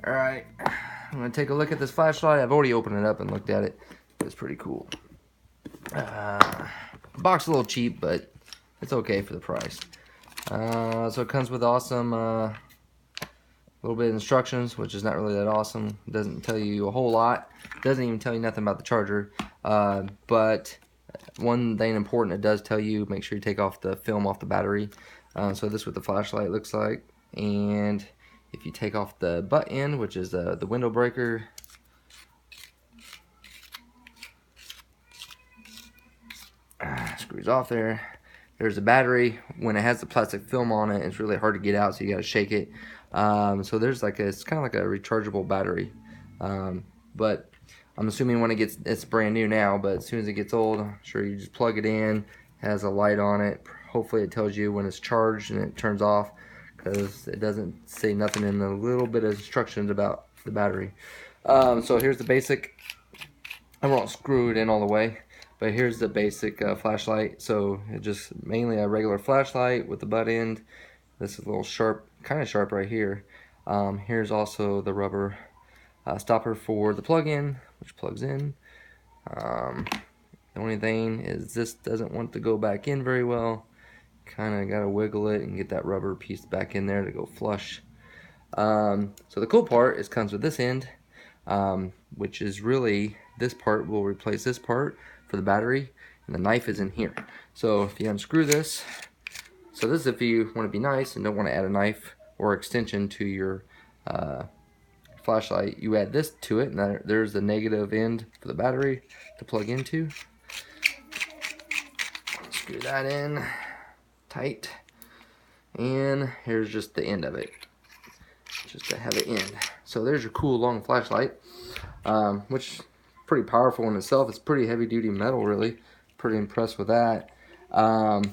Alright, I'm going to take a look at this flashlight. I've already opened it up and looked at it. It's pretty cool. The box is a little cheap, but it's okay for the price. So it comes with awesome little bit of instructions, which is not really that awesome. It doesn't tell you a whole lot. It doesn't even tell you nothing about the charger. But one thing important it does tell you, make sure you take off the film off the battery. So this is what the flashlight looks like. And if you take off the butt end, which is the window breaker, screws off there. There's the battery. When it has the plastic film on it, it's really hard to get out, so you gotta shake it. So there's like it's kind of like a rechargeable battery. But I'm assuming when it's brand new now, but as soon as it gets old, I'm sure you just plug it in, has a light on it. Hopefully it tells you when it's charged and it turns off, because it doesn't say nothing in the little bit of instructions about the battery. So here's the basic. I won't screw it in all the way, but here's the basic flashlight. So it's just mainly a regular flashlight with the butt end. This is a little sharp, kind of sharp right here. Here's also the rubber stopper for the plug-in, which plugs in. The only thing is this doesn't want to go back in very well. Kind of got to wiggle it and get that rubber piece back in there to go flush. So the cool part is comes with this end, which is really, this part will replace this part for the battery, and the knife is in here. So if you unscrew this, so this is if you want to be nice and don't want to add a knife or extension to your flashlight, you add this to it, and there's the negative end for the battery to plug into. Screw that in tight, and here's just the end of it, just to have it end. So there's your cool long flashlight, which is pretty powerful in itself. It's pretty heavy duty metal, really. Pretty impressed with that. And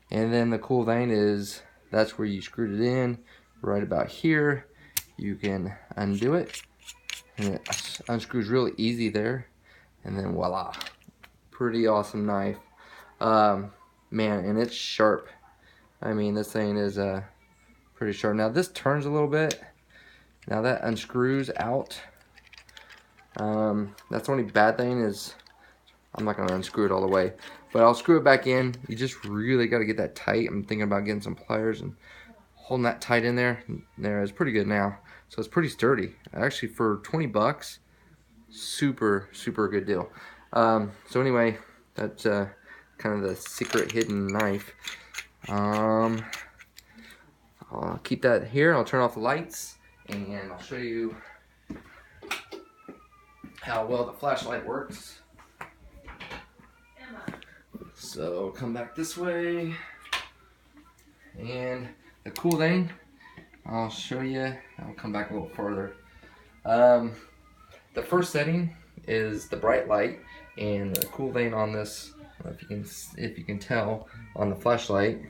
then the cool thing is that's where you screwed it in, right about here. You can undo it, and it unscrews really easy there, and then voila, pretty awesome knife. Man, and it's sharp. I mean, this thing is pretty sharp. Now this turns a little bit. Now that unscrews out. That's the only bad thing is I'm not going to unscrew it all the way, but I'll screw it back in. You just really got to get that tight. I'm thinking about getting some pliers and holding that tight in there. There, it's pretty good now. So it's pretty sturdy. Actually, for 20 bucks, super good deal. So anyway, that's kind of the secret hidden knife. I'll keep that here. I'll turn off the lights and I'll show you how well the flashlight works. So come back this way, and the cool thing, I'll show you. I'll come back a little further. The first setting is the bright light, and the cool thing on this, if you can tell on the flashlight,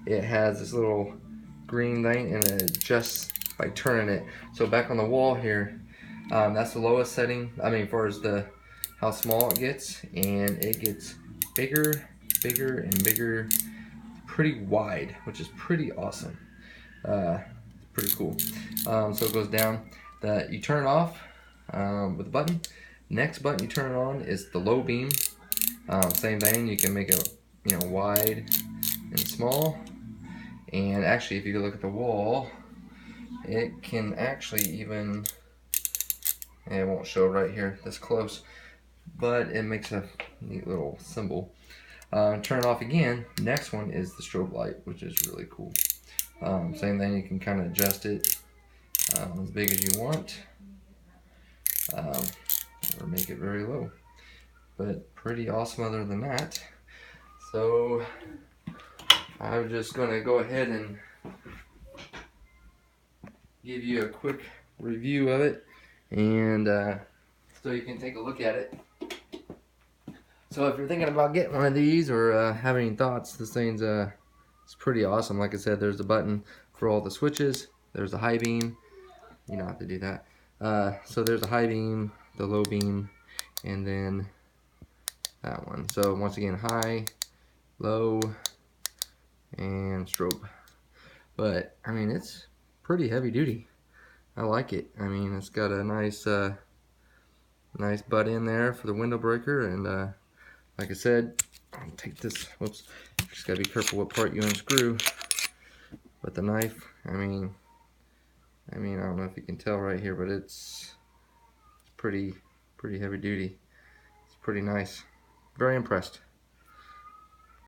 it has this little green thing, and it adjusts by turning it. So back on the wall here, that's the lowest setting. I mean, as far as how small it gets, and it gets bigger and bigger, pretty wide, which is pretty awesome. Pretty cool. So it goes down. You turn it off with the button. Next button you turn it on is the low beam. Same thing. You can make it, wide and small. And actually, if you look at the wall, it can actually even. It won't show right here this close, but it makes a neat little symbol. Turn it off again. Next one is the strobe light, which is really cool. Same thing, you can kind of adjust it as big as you want, or make it very low, but pretty awesome other than that. So I'm just going to go ahead and give you a quick review of it, and so you can take a look at it. So if you're thinking about getting one of these or have any thoughts, this thing's it's pretty awesome. Like I said, there's the button for all the switches. There's the high beam. You don't have to do that. So there's the high beam, the low beam, and then that one. So once again, high, low, and strobe. But I mean, it's pretty heavy duty. I like it. I mean, it's got a nice butt in there for the window breaker, and like I said, I'll take this. Whoops! Just gotta be careful what part you unscrew. But the knife, I don't know if you can tell right here, but it's pretty heavy duty. It's pretty nice. Very impressed.